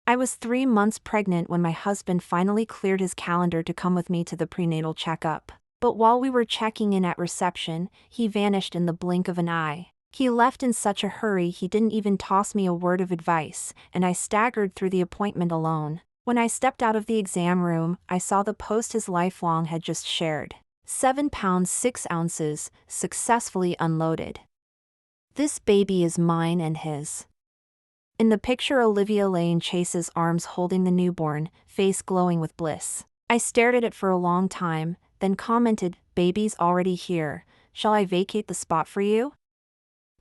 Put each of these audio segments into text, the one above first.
I was 3 months pregnant when my husband finally cleared his calendar to come with me to the prenatal checkup. But while we were checking in at reception, he vanished in the blink of an eye. He left in such a hurry he didn't even toss me a word of advice, and I staggered through the appointment alone. When I stepped out of the exam room, I saw the post his lifelong had just shared. 7 pounds 6 ounces, successfully unloaded. This baby is mine and his. In the picture, Olivia lay in Chase's arms holding the newborn, face glowing with bliss. I stared at it for a long time, then commented, "Baby's already here. Shall I vacate the spot for you?"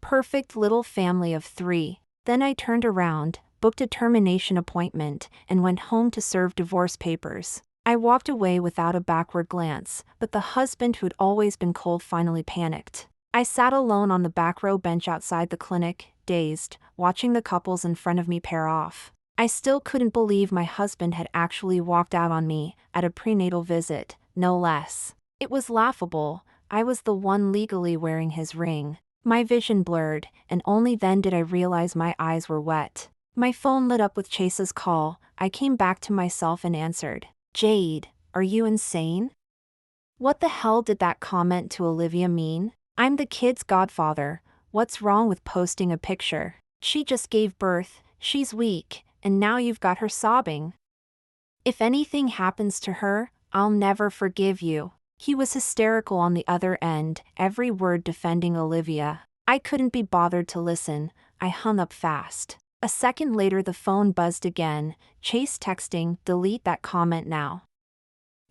Perfect little family of 3. Then I turned around, booked a termination appointment, and went home to serve divorce papers. I walked away without a backward glance, but the husband who'd always been cold finally panicked. I sat alone on the back row bench outside the clinic, dazed, watching the couples in front of me pair off. I still couldn't believe my husband had actually walked out on me, at a prenatal visit, no less. It was laughable. I was the one legally wearing his ring. My vision blurred, and only then did I realize my eyes were wet. My phone lit up with Chase's call. I came back to myself and answered. "Jade, are you insane? What the hell did that comment to Olivia mean? I'm the kid's godfather. What's wrong with posting a picture? She just gave birth, she's weak, and now you've got her sobbing. If anything happens to her, I'll never forgive you." He was hysterical on the other end, every word defending Olivia. I couldn't be bothered to listen. I hung up fast. A second later the phone buzzed again. Chase texting, "Delete that comment now.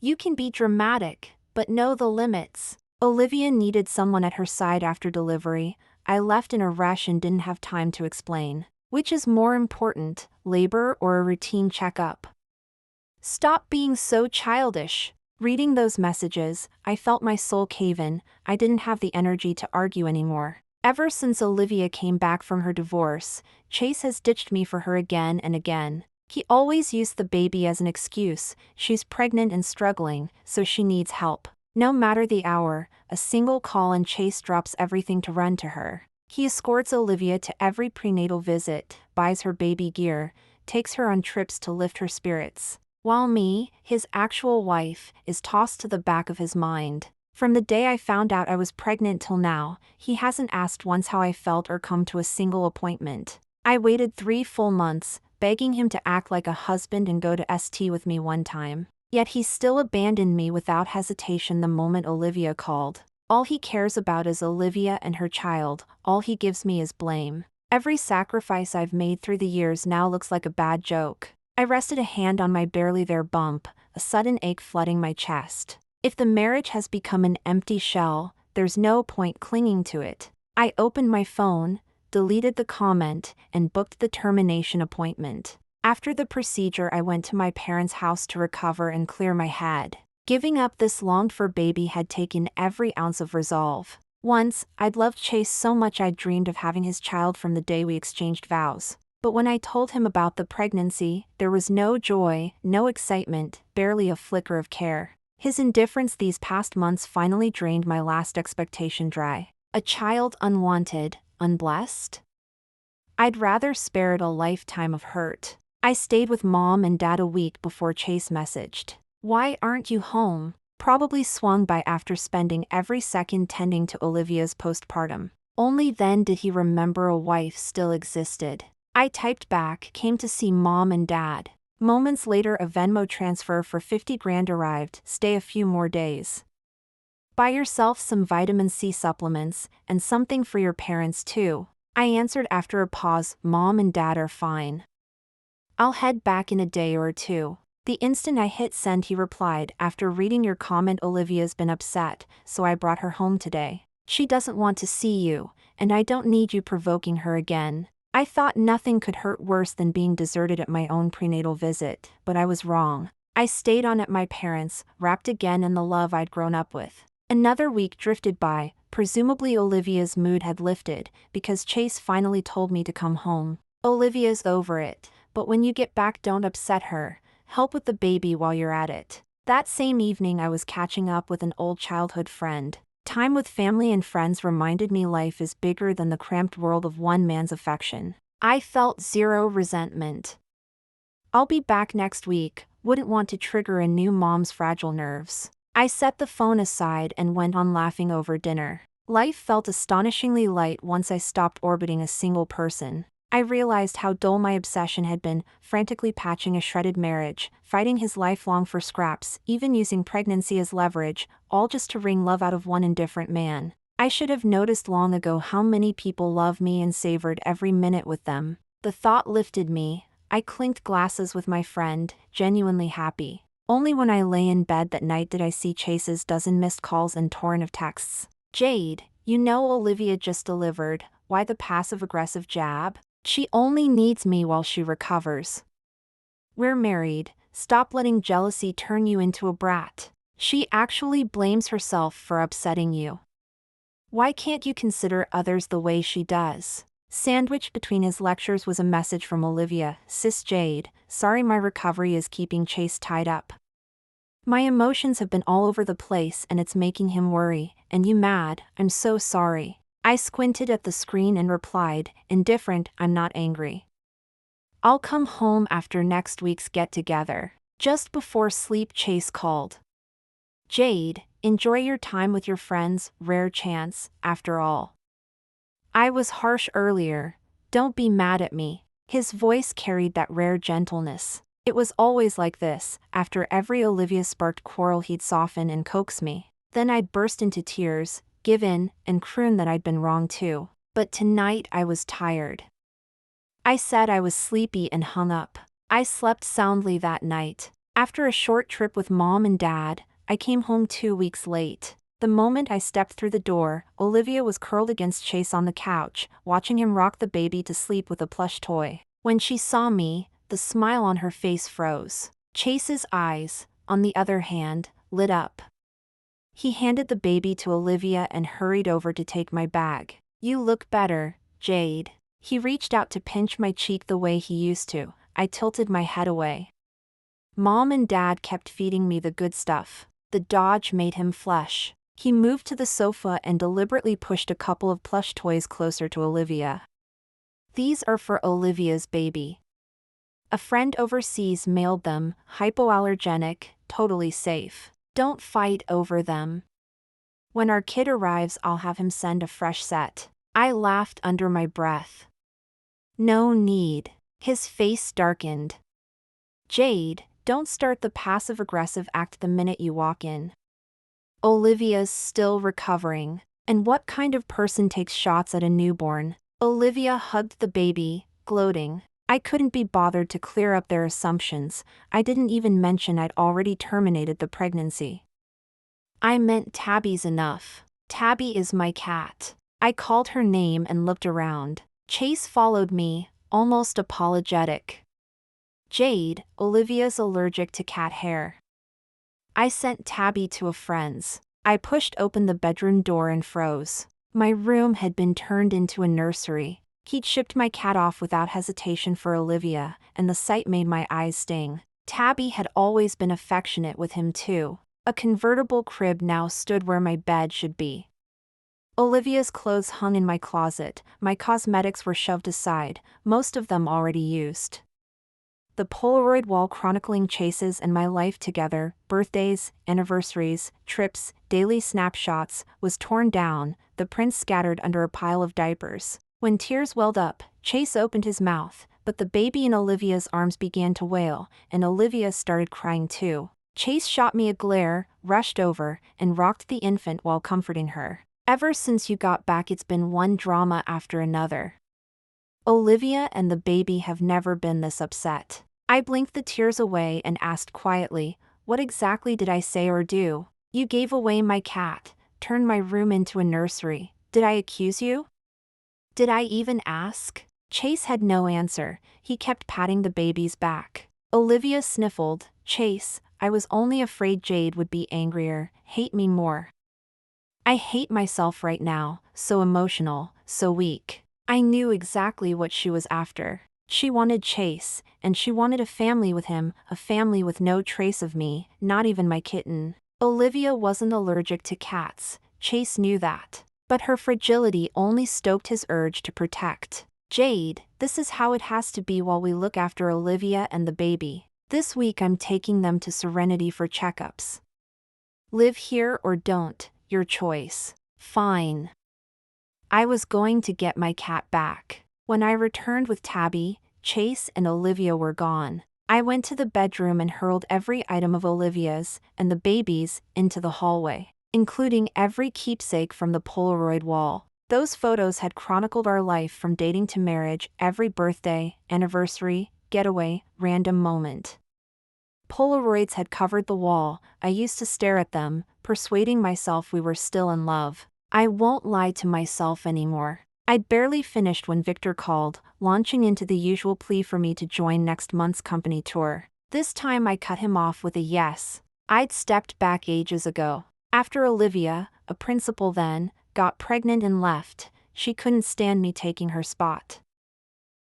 You can be dramatic, but know the limits." Olivia needed someone at her side after delivery. I left in a rush and didn't have time to explain. Which is more important, labor or a routine checkup? Stop being so childish. Reading those messages, I felt my soul cave in. I didn't have the energy to argue anymore. Ever since Olivia came back from her divorce, Chase has ditched me for her again and again. He always used the baby as an excuse. She's pregnant and struggling, so she needs help. No matter the hour, a single call and Chase drops everything to run to her. He escorts Olivia to every prenatal visit, buys her baby gear, takes her on trips to lift her spirits. While me, his actual wife, is tossed to the back of his mind. From the day I found out I was pregnant till now, he hasn't asked once how I felt or come to a single appointment. I waited 3 full months, begging him to act like a husband and go to ST with me one time. Yet he still abandoned me without hesitation the moment Olivia called. All he cares about is Olivia and her child. All he gives me is blame. Every sacrifice I've made through the years now looks like a bad joke. I rested a hand on my barely there bump, a sudden ache flooding my chest. If the marriage has become an empty shell, there's no point clinging to it. I opened my phone, deleted the comment, and booked the termination appointment. After the procedure, I went to my parents' house to recover and clear my head. Giving up this longed-for baby had taken every ounce of resolve. Once, I'd loved Chase so much I'd dreamed of having his child from the day we exchanged vows. But when I told him about the pregnancy, there was no joy, no excitement, barely a flicker of care. His indifference these past months finally drained my last expectation dry. A child unwanted, unblessed? I'd rather spare it a lifetime of hurt. I stayed with Mom and Dad a week before Chase messaged. "Why aren't you home?" Probably swung by after spending every second tending to Olivia's postpartum. Only then did he remember a wife still existed. I typed back, "Came to see Mom and Dad." Moments later a Venmo transfer for 50 grand arrived, "Stay a few more days. Buy yourself some vitamin C supplements, and something for your parents too." I answered after a pause, "Mom and Dad are fine. I'll head back in a day or two." The instant I hit send he replied, "After reading your comment, Olivia's been upset, so I brought her home today. She doesn't want to see you, and I don't need you provoking her again." I thought nothing could hurt worse than being deserted at my own prenatal visit, but I was wrong. I stayed on at my parents', wrapped again in the love I'd grown up with. Another week drifted by. Presumably Olivia's mood had lifted, because Chase finally told me to come home. "Olivia's over it, but when you get back don't upset her. Help with the baby while you're at it." That same evening I was catching up with an old childhood friend. Time with family and friends reminded me life is bigger than the cramped world of one man's affection. I felt zero resentment. I'll be back next week, wouldn't want to trigger a new mom's fragile nerves. I set the phone aside and went on laughing over dinner. Life felt astonishingly light once I stopped orbiting a single person. I realized how dull my obsession had been, frantically patching a shredded marriage, fighting his lifelong for scraps, even using pregnancy as leverage, all just to wring love out of one indifferent man. I should have noticed long ago how many people love me and savored every minute with them. The thought lifted me. I clinked glasses with my friend, genuinely happy. Only when I lay in bed that night did I see Chase's dozen missed calls and torrent of texts. "Jade, you know Olivia just delivered, why the passive-aggressive jab? She only needs me while she recovers. We're married, stop letting jealousy turn you into a brat. She actually blames herself for upsetting you. Why can't you consider others the way she does?" Sandwiched between his lectures was a message from Olivia, "Sis Jade, sorry my recovery is keeping Chase tied up. My emotions have been all over the place and it's making him worry, and you mad, I'm so sorry." I squinted at the screen and replied, indifferent, "I'm not angry. I'll come home after next week's get-together." Just before sleep Chase called. "Jade, enjoy your time with your friends, rare chance, after all. I was harsh earlier, don't be mad at me." His voice carried that rare gentleness. It was always like this, after every Olivia-sparked quarrel he'd soften and coax me. Then I'd burst into tears, give in, and croon that I'd been wrong too. But tonight I was tired. I said I was sleepy and hung up. I slept soundly that night. After a short trip with Mom and Dad, I came home 2 weeks late. The moment I stepped through the door, Olivia was curled against Chase on the couch, watching him rock the baby to sleep with a plush toy. When she saw me, the smile on her face froze. Chase's eyes, on the other hand, lit up. He handed the baby to Olivia and hurried over to take my bag. "You look better, Jade." He reached out to pinch my cheek the way he used to. I tilted my head away. Mom and Dad kept feeding me the good stuff. The dodge made him flush. He moved to the sofa and deliberately pushed a couple of plush toys closer to Olivia. "These are for Olivia's baby. A friend overseas mailed them, hypoallergenic, totally safe. Don't fight over them. When our kid arrives I'll have him send a fresh set." I laughed under my breath. "No need." His face darkened. "Jade, don't start the passive-aggressive act the minute you walk in. Olivia's still recovering. And what kind of person takes shots at a newborn?" Olivia hugged the baby, gloating. I couldn't be bothered to clear up their assumptions. I didn't even mention I'd already terminated the pregnancy. "I meant Tabby's enough. Tabby is my cat." I called her name and looked around. Chase followed me, almost apologetic. "Jade, Olivia's allergic to cat hair. I sent Tabby to a friend's." I pushed open the bedroom door and froze. My room had been turned into a nursery. He'd shipped my cat off without hesitation for Olivia, and the sight made my eyes sting. Tabby had always been affectionate with him too. A convertible crib now stood where my bed should be. Olivia's clothes hung in my closet, my cosmetics were shoved aside, most of them already used. The Polaroid wall chronicling Chase's and my life together, birthdays, anniversaries, trips, daily snapshots, was torn down, the prints scattered under a pile of diapers. When tears welled up, Chase opened his mouth, but the baby in Olivia's arms began to wail, and Olivia started crying too. Chase shot me a glare, rushed over, and rocked the infant while comforting her. "Ever since you got back it's been one drama after another. Olivia and the baby have never been this upset." I blinked the tears away and asked quietly, "What exactly did I say or do?" "You gave away my cat, turned my room into a nursery. Did I accuse you? Did I even ask?" Chase had no answer. He kept patting the baby's back. Olivia sniffled. "Chase, I was only afraid Jade would be angrier, hate me more. I hate myself right now, so emotional, so weak." I knew exactly what she was after. She wanted Chase, and she wanted a family with him, a family with no trace of me, not even my kitten. Olivia wasn't allergic to cats, Chase knew that. But her fragility only stoked his urge to protect. Jade, this is how it has to be while we look after Olivia and the baby. This week I'm taking them to Serenity for checkups. Live here or don't, your choice. Fine. I was going to get my cat back. When I returned with Tabby, Chase and Olivia were gone. I went to the bedroom and hurled every item of Olivia's and the baby's into the hallway, including every keepsake from the Polaroid wall. Those photos had chronicled our life from dating to marriage, every birthday, anniversary, getaway, random moment. Polaroids had covered the wall. I used to stare at them, persuading myself we were still in love. I won't lie to myself anymore. I'd barely finished when Victor called, launching into the usual plea for me to join next month's company tour. This time I cut him off with a yes. I'd stepped back ages ago. After Olivia, a principal then, got pregnant and left, she couldn't stand me taking her spot.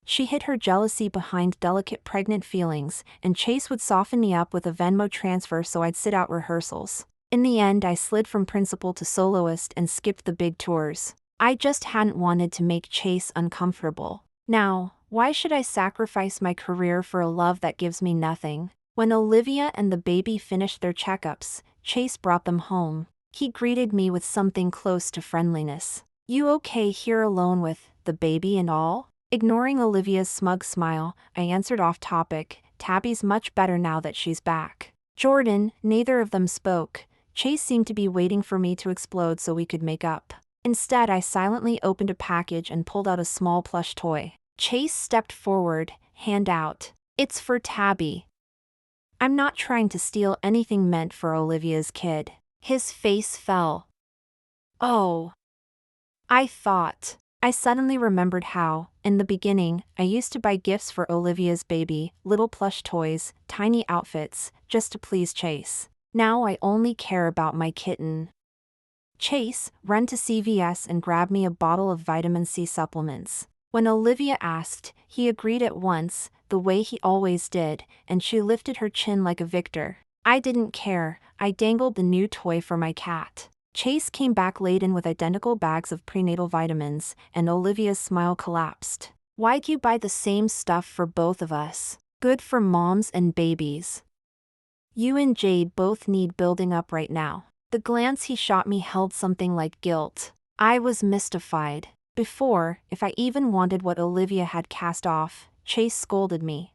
She hid her jealousy behind delicate pregnant feelings, and Chase would soften me up with a Venmo transfer so I'd sit out rehearsals. In the end, I slid from principal to soloist and skipped the big tours. I just hadn't wanted to make Chase uncomfortable. Now, why should I sacrifice my career for a love that gives me nothing? When Olivia and the baby finished their checkups, Chase brought them home. He greeted me with something close to friendliness. You okay here alone with the baby and all? Ignoring Olivia's smug smile, I answered off topic. Tabby's much better now that she's back. Jordan, neither of them spoke. Chase seemed to be waiting for me to explode so we could make up. Instead, I silently opened a package and pulled out a small plush toy. Chase stepped forward, hand out. It's for Tabby. I'm not trying to steal anything meant for Olivia's kid. His face fell. Oh. I thought. I suddenly remembered how, in the beginning, I used to buy gifts for Olivia's baby, little plush toys, tiny outfits, just to please Chase. Now I only care about my kitten. Chase, run to CVS and grab me a bottle of vitamin C supplements. When Olivia asked, he agreed at once, the way he always did, and she lifted her chin like a victor. I didn't care. I dangled the new toy for my cat. Chase came back laden with identical bags of prenatal vitamins, and Olivia's smile collapsed. Why'd you buy the same stuff for both of us? Good for moms and babies. You and Jade both need building up right now. The glance he shot me held something like guilt. I was mystified. Before, if I even wanted what Olivia had cast off, Chase scolded me.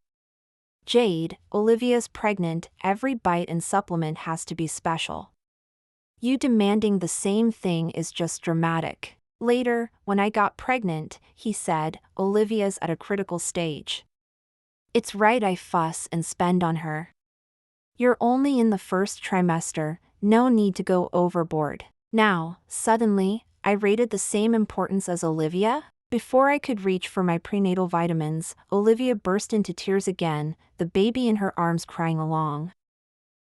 Jade, Olivia's pregnant, every bite and supplement has to be special. You demanding the same thing is just dramatic. Later, when I got pregnant, he said, Olivia's at a critical stage. It's right I fuss and spend on her. You're only in the first trimester, no need to go overboard. Now, suddenly, I rated the same importance as Olivia? Before I could reach for my prenatal vitamins, Olivia burst into tears again, the baby in her arms crying along.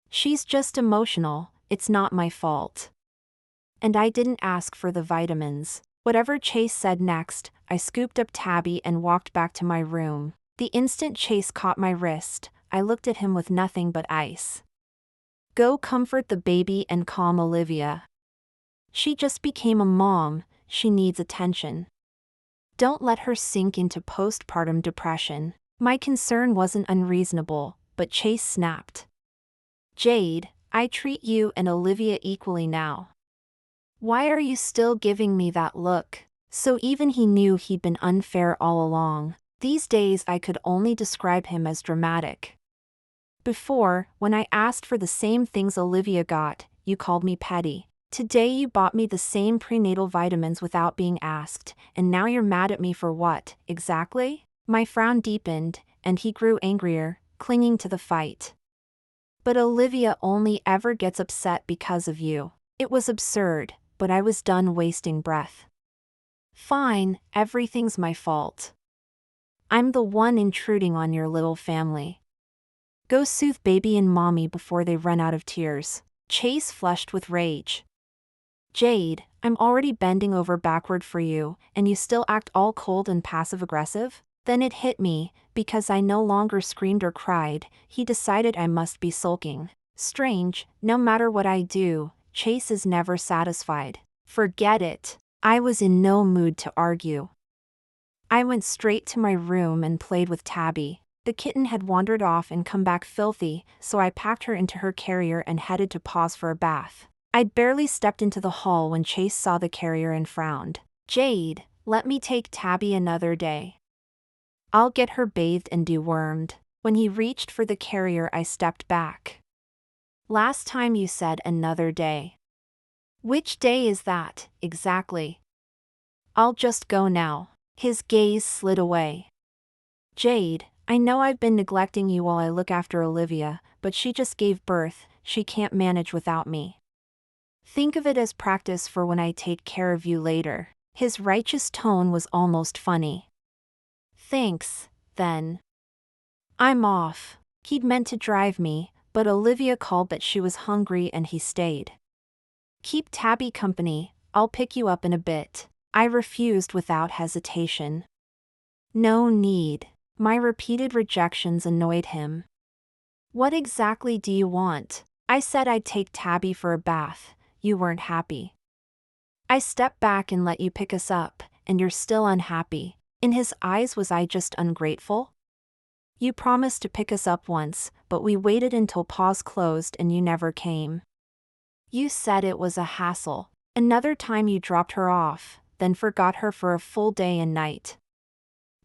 She's just emotional, it's not my fault. And I didn't ask for the vitamins. Whatever Chase said next, I scooped up Tabby and walked back to my room. The instant Chase caught my wrist, I looked at him with nothing but ice. Go comfort the baby and calm Olivia. She just became a mom, she needs attention. Don't let her sink into postpartum depression. My concern wasn't unreasonable, but Chase snapped. Jade, I treat you and Olivia equally now. Why are you still giving me that look? So even he knew he'd been unfair all along. These days I could only describe him as dramatic. Before, when I asked for the same things Olivia got, you called me petty. Today you bought me the same prenatal vitamins without being asked, and now you're mad at me for what, exactly? My frown deepened, and he grew angrier, clinging to the fight. But Olivia only ever gets upset because of you. It was absurd, but I was done wasting breath. Fine, everything's my fault. I'm the one intruding on your little family. Go soothe baby and mommy before they run out of tears. Chase flushed with rage. Jade, I'm already bending over backward for you, and you still act all cold and passive-aggressive? Then it hit me, because I no longer screamed or cried, he decided I must be sulking. Strange, no matter what I do, Chase is never satisfied. Forget it. I was in no mood to argue. I went straight to my room and played with Tabby. The kitten had wandered off and come back filthy, so I packed her into her carrier and headed to pause for a bath. I'd barely stepped into the hall when Chase saw the carrier and frowned. "Jade, let me take Tabby another day. I'll get her bathed and dewormed." When he reached for the carrier, I stepped back. "Last time you said another day. Which day is that, exactly?" "I'll just go now." His gaze slid away. "Jade, I know I've been neglecting you while I look after Olivia, but she just gave birth, she can't manage without me. Think of it as practice for when I take care of you later." His righteous tone was almost funny. "Thanks, then. I'm off." He'd meant to drive me, but Olivia called that she was hungry and he stayed. "Keep Tabby company, I'll pick you up in a bit." I refused without hesitation. No need. My repeated rejections annoyed him. "What exactly do you want?" I said I'd take Tabby for a bath. You weren't happy. "I stepped back and let you pick us up, and you're still unhappy." In his eyes, was I just ungrateful? "You promised to pick us up once, but we waited until pause closed and you never came. You said it was a hassle. Another time you dropped her off, then forgot her for a full day and night.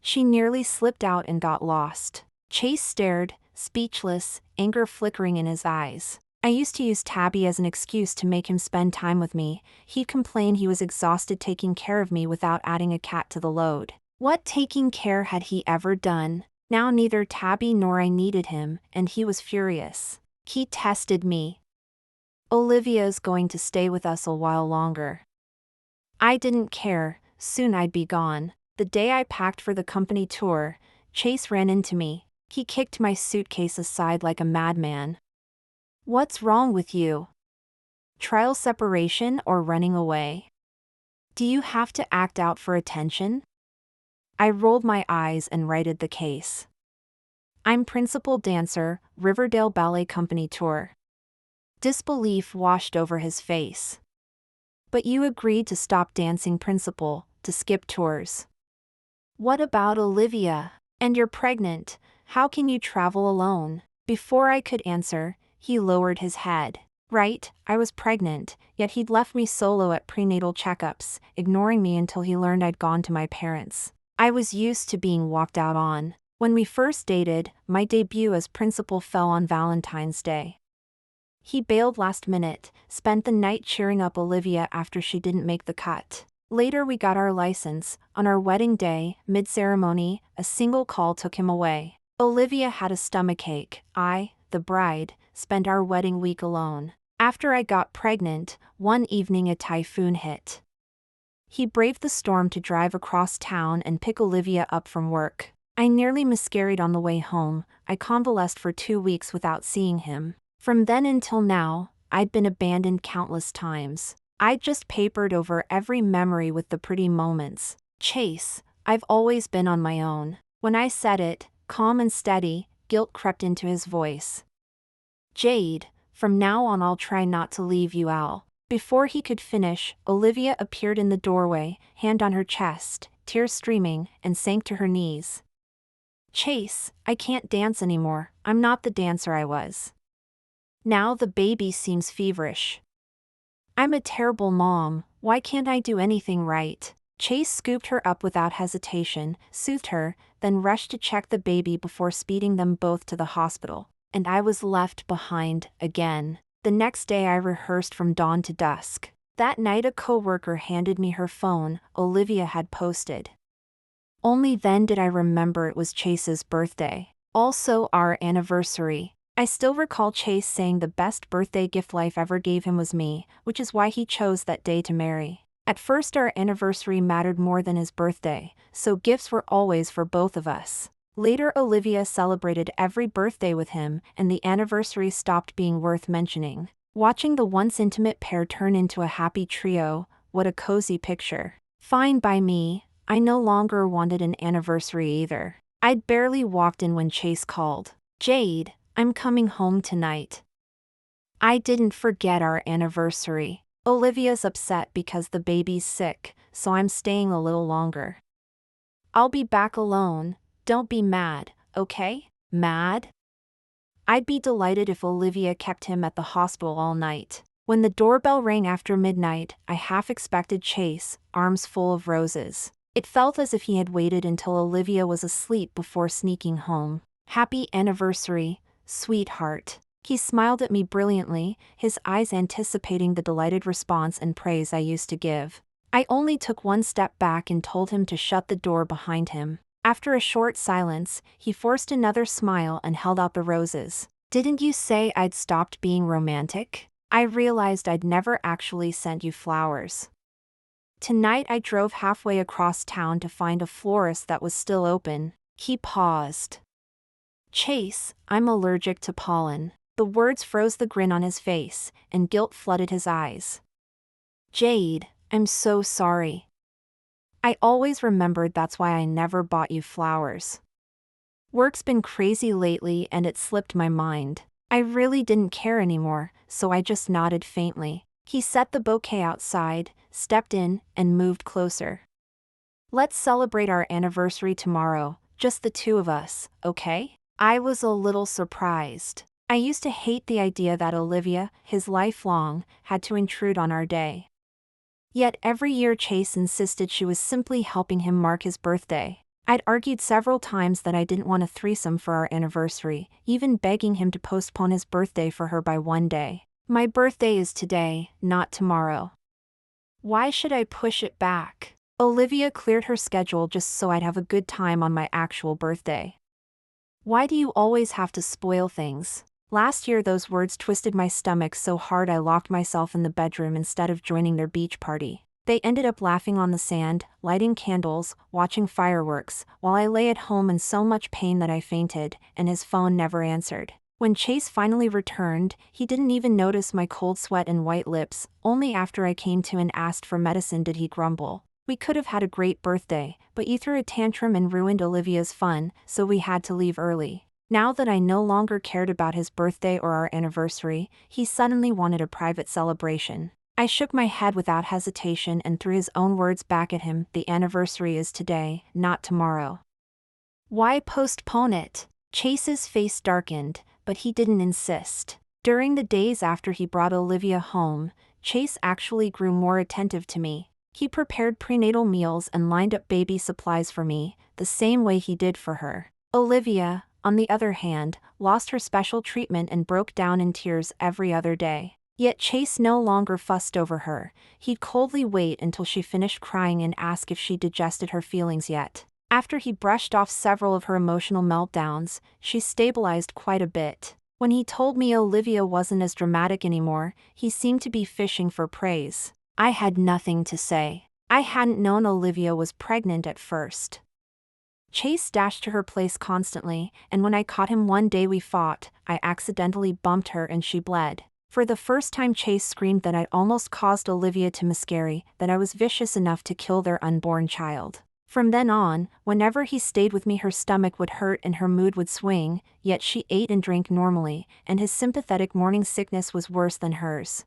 She nearly slipped out and got lost." Chase stared, speechless, anger flickering in his eyes. I used to use Tabby as an excuse to make him spend time with me. He'd complain he was exhausted taking care of me without adding a cat to the load. What taking care had he ever done? Now neither Tabby nor I needed him, and he was furious. He tested me. "Olivia's going to stay with us a while longer." I didn't care, soon I'd be gone. The day I packed for the company tour, Chase ran into me. He kicked my suitcase aside like a madman. "What's wrong with you? Trial separation or running away? Do you have to act out for attention?" I rolled my eyes and righted the case. "I'm principal dancer, Riverdale Ballet Company tour." Disbelief washed over his face. "But you agreed to stop dancing principal, to skip tours." "What about Olivia? And you're pregnant, how can you travel alone?" Before I could answer, he lowered his head. Right, I was pregnant, yet he'd left me solo at prenatal checkups, ignoring me until he learned I'd gone to my parents. I was used to being walked out on. When we first dated, my debut as principal fell on Valentine's Day. He bailed last minute, spent the night cheering up Olivia after she didn't make the cut. Later we got our license. On our wedding day, mid-ceremony, a single call took him away. Olivia had a stomachache. I, the bride, spent our wedding week alone. After I got pregnant, one evening a typhoon hit. He braved the storm to drive across town and pick Olivia up from work. I nearly miscarried on the way home. I convalesced for 2 weeks without seeing him. From then until now, I'd been abandoned countless times. I'd just papered over every memory with the pretty moments. "Chase, I've always been on my own." When I said it, calm and steady, guilt crept into his voice. "Jade, from now on I'll try not to leave you out." Before he could finish, Olivia appeared in the doorway, hand on her chest, tears streaming, and sank to her knees. "Chase, I can't dance anymore. I'm not the dancer I was. Now the baby seems feverish. I'm a terrible mom, why can't I do anything right?" Chase scooped her up without hesitation, soothed her, then rushed to check the baby before speeding them both to the hospital. And I was left behind, again. The next day I rehearsed from dawn to dusk. That night a coworker handed me her phone. Olivia had posted. Only then did I remember it was Chase's birthday. Also our anniversary. I still recall Chase saying the best birthday gift life ever gave him was me, which is why he chose that day to marry. At first our anniversary mattered more than his birthday, so gifts were always for both of us. Later Olivia celebrated every birthday with him, and the anniversary stopped being worth mentioning. Watching the once intimate pair turn into a happy trio, what a cozy picture. Fine by me, I no longer wanted an anniversary either. I'd barely walked in when Chase called. "Jade, I'm coming home tonight." I didn't forget our anniversary. Olivia's upset because the baby's sick, so I'm staying a little longer. I'll be back alone. Don't be mad, okay? Mad? I'd be delighted if Olivia kept him at the hospital all night. When the doorbell rang after midnight, I half expected Chase, arms full of roses. It felt as if he had waited until Olivia was asleep before sneaking home. Happy anniversary, sweetheart. He smiled at me brilliantly, his eyes anticipating the delighted response and praise I used to give. I only took one step back and told him to shut the door behind him. After a short silence, he forced another smile and held out the roses. Didn't you say I'd stopped being romantic? I realized I'd never actually sent you flowers. Tonight I drove halfway across town to find a florist that was still open. He paused. Chase, I'm allergic to pollen. The words froze the grin on his face, and guilt flooded his eyes. Jade, I'm so sorry. I always remembered that's why I never bought you flowers. Work's been crazy lately and it slipped my mind. I really didn't care anymore, so I just nodded faintly. He set the bouquet outside, stepped in, and moved closer. Let's celebrate our anniversary tomorrow, just the two of us, okay? I was a little surprised. I used to hate the idea that Olivia, his lifelong, had to intrude on our day. Yet every year Chase insisted she was simply helping him mark his birthday. I'd argued several times that I didn't want a threesome for our anniversary, even begging him to postpone his birthday for her by one day. My birthday is today, not tomorrow. Why should I push it back? Olivia cleared her schedule just so I'd have a good time on my actual birthday. Why do you always have to spoil things? Last year those words twisted my stomach so hard I locked myself in the bedroom instead of joining their beach party. They ended up laughing on the sand, lighting candles, watching fireworks, while I lay at home in so much pain that I fainted, and his phone never answered. When Chase finally returned, he didn't even notice my cold sweat and white lips. Only after I came to and asked for medicine did he grumble. We could have had a great birthday, but you threw a tantrum and ruined Olivia's fun, so we had to leave early. Now that I no longer cared about his birthday or our anniversary, he suddenly wanted a private celebration. I shook my head without hesitation and threw his own words back at him. The anniversary is today, not tomorrow. Why postpone it? Chase's face darkened, but he didn't insist. During the days after he brought Olivia home, Chase actually grew more attentive to me. He prepared prenatal meals and lined up baby supplies for me, the same way he did for her. Olivia, on the other hand, lost her special treatment and broke down in tears every other day. Yet Chase no longer fussed over her. He'd coldly wait until she finished crying and ask if she digested her feelings yet. After he brushed off several of her emotional meltdowns, she stabilized quite a bit. When he told me Olivia wasn't as dramatic anymore, he seemed to be fishing for praise. I had nothing to say. I hadn't known Olivia was pregnant at first. Chase dashed to her place constantly, and when I caught him one day we fought. I accidentally bumped her and she bled. For the first time Chase screamed that I'd almost caused Olivia to miscarry, that I was vicious enough to kill their unborn child. From then on, whenever he stayed with me her stomach would hurt and her mood would swing, yet she ate and drank normally, and his sympathetic morning sickness was worse than hers.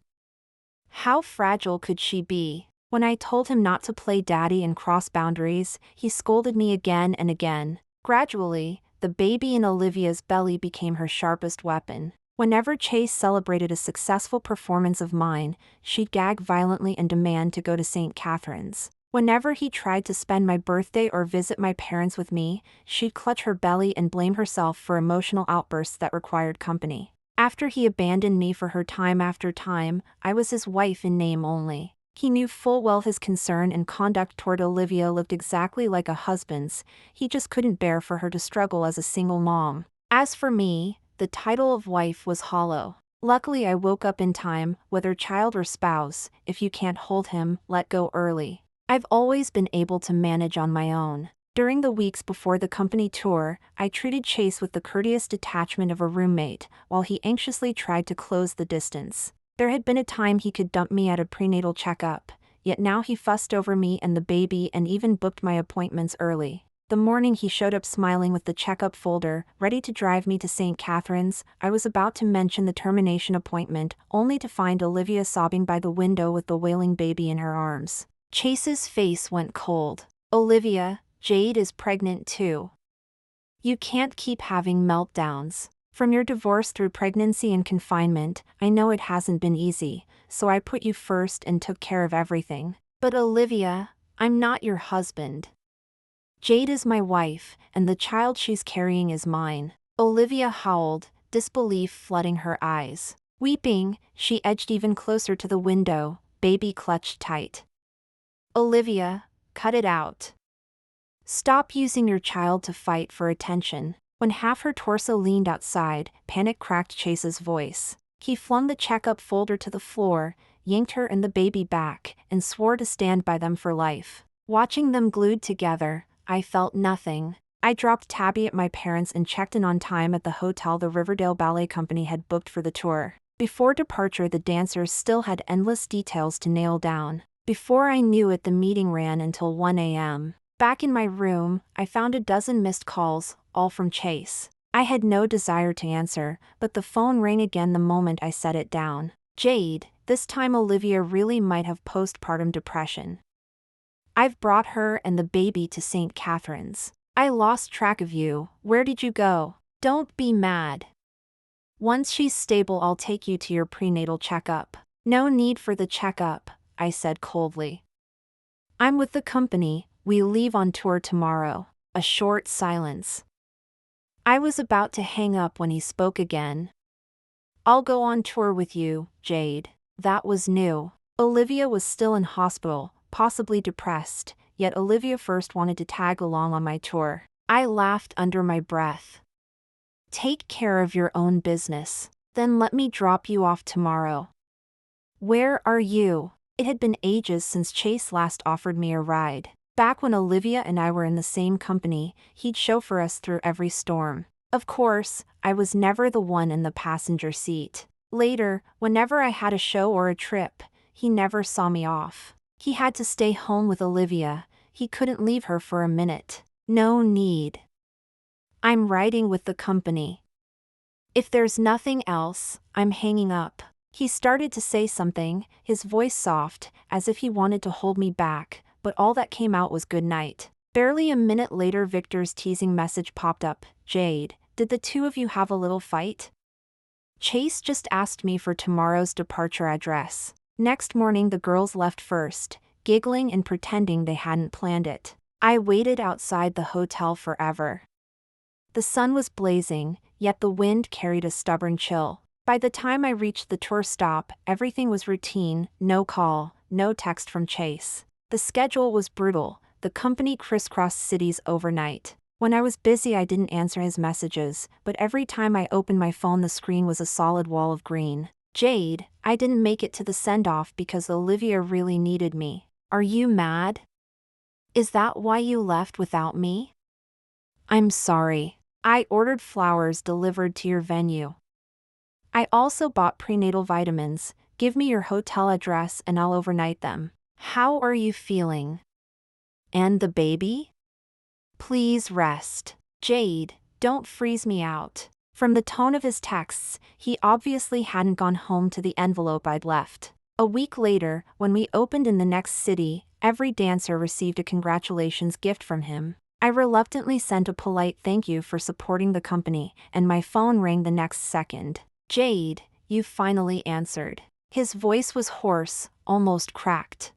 How fragile could she be? When I told him not to play daddy and cross boundaries, he scolded me again and again. Gradually, the baby in Olivia's belly became her sharpest weapon. Whenever Chase celebrated a successful performance of mine, she'd gag violently and demand to go to St. Catherine's. Whenever he tried to spend my birthday or visit my parents with me, she'd clutch her belly and blame herself for emotional outbursts that required company. After he abandoned me for her time after time, I was his wife in name only. He knew full well his concern and conduct toward Olivia looked exactly like a husband's. He just couldn't bear for her to struggle as a single mom. As for me, the title of wife was hollow. Luckily I woke up in time, whether child or spouse. If you can't hold him, let go early. I've always been able to manage on my own. During the weeks before the company tour, I treated Chase with the courteous detachment of a roommate, while he anxiously tried to close the distance. There had been a time he could dump me at a prenatal checkup, yet now he fussed over me and the baby and even booked my appointments early. The morning he showed up smiling with the checkup folder, ready to drive me to St. Catherine's, I was about to mention the termination appointment, only to find Olivia sobbing by the window with the wailing baby in her arms. Chase's face went cold. Olivia, Jade is pregnant too. You can't keep having meltdowns. From your divorce through pregnancy and confinement, I know it hasn't been easy, so I put you first and took care of everything. But Olivia, I'm not your husband. Jade is my wife, and the child she's carrying is mine. Olivia howled, disbelief flooding her eyes. Weeping, she edged even closer to the window, baby clutched tight. Olivia, cut it out. Stop using your child to fight for attention. When half her torso leaned outside, panic cracked Chase's voice. He flung the checkup folder to the floor, yanked her and the baby back, and swore to stand by them for life. Watching them glued together, I felt nothing. I dropped Tabby at my parents' and checked in on time at the hotel the Riverdale Ballet Company had booked for the tour. Before departure, the dancers still had endless details to nail down. Before I knew it, the meeting ran until 1 a.m. Back in my room, I found a dozen missed calls, all from Chase. I had no desire to answer, but the phone rang again the moment I set it down. Jade, this time Olivia really might have postpartum depression. I've brought her and the baby to St. Catherine's. I lost track of you. Where did you go? Don't be mad. Once she's stable, I'll take you to your prenatal checkup. No need for the checkup, I said coldly. I'm with the company. We leave on tour tomorrow. A short silence. I was about to hang up when he spoke again. I'll go on tour with you, Jade. That was new. Olivia was still in hospital, possibly depressed, yet Olivia first wanted to tag along on my tour. I laughed under my breath. Take care of your own business. Then let me drop you off tomorrow. Where are you? It had been ages since Chase last offered me a ride. Back when Olivia and I were in the same company, he'd chauffeur us through every storm. Of course, I was never the one in the passenger seat. Later, whenever I had a show or a trip, he never saw me off. He had to stay home with Olivia. He couldn't leave her for a minute. No need. I'm riding with the company. If there's nothing else, I'm hanging up. He started to say something, his voice soft, as if he wanted to hold me back, but all that came out was good night. Barely a minute later, Victor's teasing message popped up. Jade, did the two of you have a little fight? Chase just asked me for tomorrow's departure address. Next morning the girls left first, giggling and pretending they hadn't planned it. I waited outside the hotel forever. The sun was blazing, yet the wind carried a stubborn chill. By the time I reached the tour stop, everything was routine, no call, no text from Chase. The schedule was brutal. The company crisscrossed cities overnight. When I was busy, I didn't answer his messages, but every time I opened my phone, the screen was a solid wall of green. Jade, I didn't make it to the send-off because Olivia really needed me. Are you mad? Is that why you left without me? I'm sorry. I ordered flowers delivered to your venue. I also bought prenatal vitamins. Give me your hotel address and I'll overnight them. How are you feeling? And the baby? Please rest. Jade, don't freeze me out. From the tone of his texts, he obviously hadn't gone home to the envelope I'd left. A week later, when we opened in the next city, every dancer received a congratulations gift from him. I reluctantly sent a polite thank you for supporting the company, and my phone rang the next second. Jade, you finally answered. His voice was hoarse, almost cracked.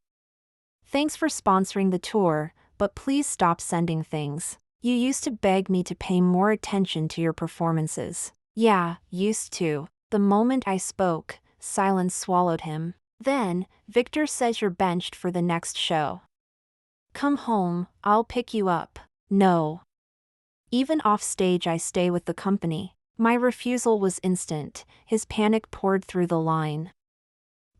Thanks for sponsoring the tour, but please stop sending things. You used to beg me to pay more attention to your performances. Yeah, used to. The moment I spoke, silence swallowed him. Then, Victor says you're benched for the next show. Come home, I'll pick you up. No. Even off stage I stay with the company. My refusal was instant. His panic poured through the line.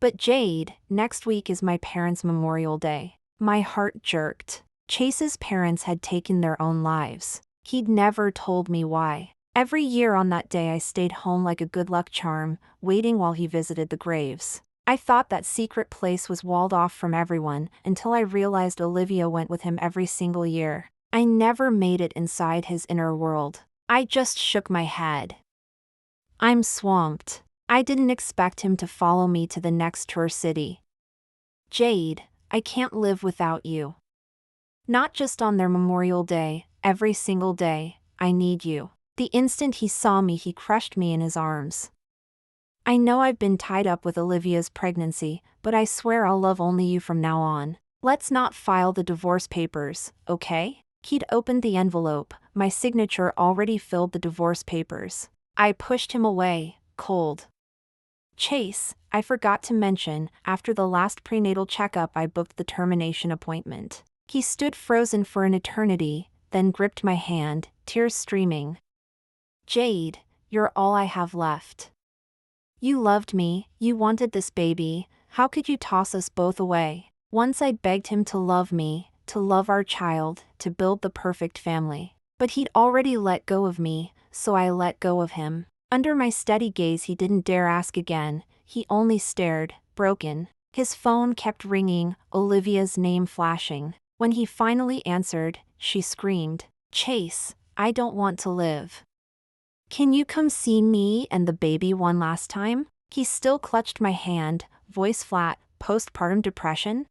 But Jade, next week is my parents' Memorial Day. My heart jerked. Chase's parents had taken their own lives. He'd never told me why. Every year on that day I stayed home like a good luck charm, waiting while he visited the graves. I thought that secret place was walled off from everyone, until I realized Olivia went with him every single year. I never made it inside his inner world. I just shook my head. I'm swamped. I didn't expect him to follow me to the next tour city. Jade, I can't live without you. Not just on their Memorial Day, every single day, I need you. The instant he saw me, he crushed me in his arms. I know I've been tied up with Olivia's pregnancy, but I swear I'll love only you from now on. Let's not file the divorce papers, okay? He'd opened the envelope, my signature already filled the divorce papers. I pushed him away, cold. Chase, I forgot to mention, after the last prenatal checkup I booked the termination appointment. He stood frozen for an eternity, then gripped my hand, tears streaming. Jade, you're all I have left. You loved me, you wanted this baby, how could you toss us both away? Once I'd begged him to love me, to love our child, to build the perfect family. But he'd already let go of me, so I let go of him. Under my steady gaze he didn't dare ask again, he only stared, broken. His phone kept ringing, Olivia's name flashing. When he finally answered, she screamed, "Chase, I don't want to live. Can you come see me and the baby one last time?" He still clutched my hand, voice flat, postpartum depression?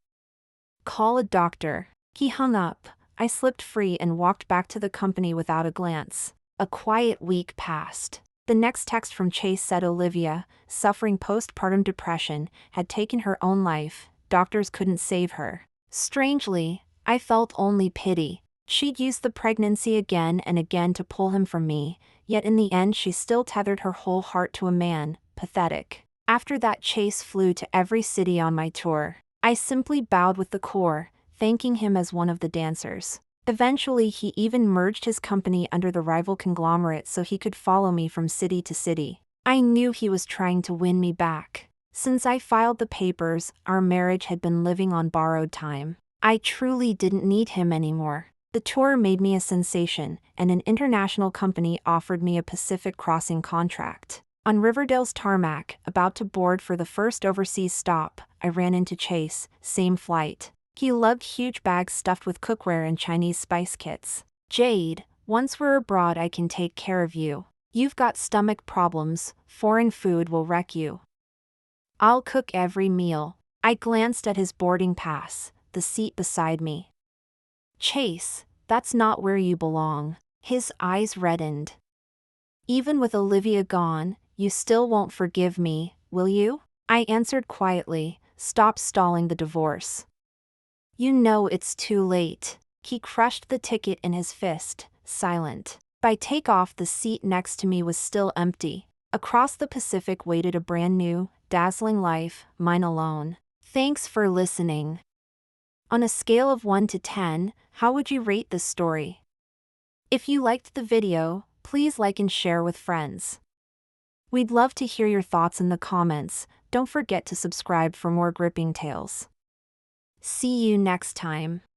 Call a doctor. He hung up. I slipped free and walked back to the company without a glance. A quiet week passed. The next text from Chase said Olivia, suffering postpartum depression, had taken her own life. Doctors couldn't save her. Strangely, I felt only pity. She'd used the pregnancy again and again to pull him from me, yet in the end she still tethered her whole heart to a man. Pathetic. After that, Chase flew to every city on my tour. I simply bowed with the core, thanking him as one of the dancers. Eventually he even merged his company under the rival conglomerate so he could follow me from city to city. I knew he was trying to win me back. Since I filed the papers, our marriage had been living on borrowed time. I truly didn't need him anymore. The tour made me a sensation, and an international company offered me a Pacific crossing contract. On Riverdale's tarmac, about to board for the first overseas stop, I ran into Chase, same flight. He lugged huge bags stuffed with cookware and Chinese spice kits. "Jade, once we're abroad I can take care of you. You've got stomach problems, foreign food will wreck you. I'll cook every meal." I glanced at his boarding pass, the seat beside me. "Chase, that's not where you belong." His eyes reddened. "Even with Olivia gone, you still won't forgive me, will you?" I answered quietly, "Stop stalling the divorce. You know it's too late." He crushed the ticket in his fist, silent. By takeoff the seat next to me was still empty. Across the Pacific waited a brand new, dazzling life, mine alone. Thanks for listening. On a scale of 1 to 10, how would you rate this story? If you liked the video, please like and share with friends. We'd love to hear your thoughts in the comments. Don't forget to subscribe for more gripping tales. See you next time.